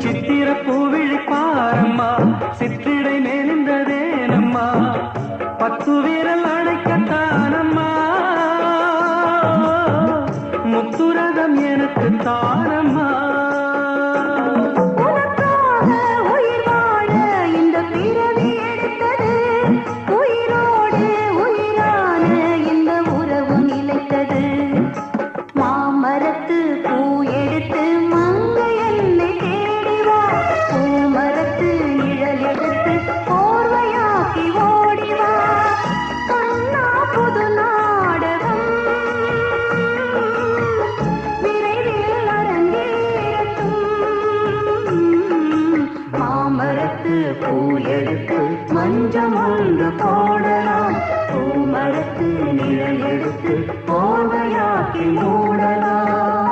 சித்திர பூவிழி பாரம்மா சிற்றிடை மேலிந்ததேனம்மா பத்து வீரல் அடைக்கத்தானம்மா முத்துரதம் எனக்கு தானம்மா பூ எடுத்து மஞ்சம் ஒன்று போடலாம் பூமரத்து நிழல் எடுத்து போவையாக்கி மூடலாம்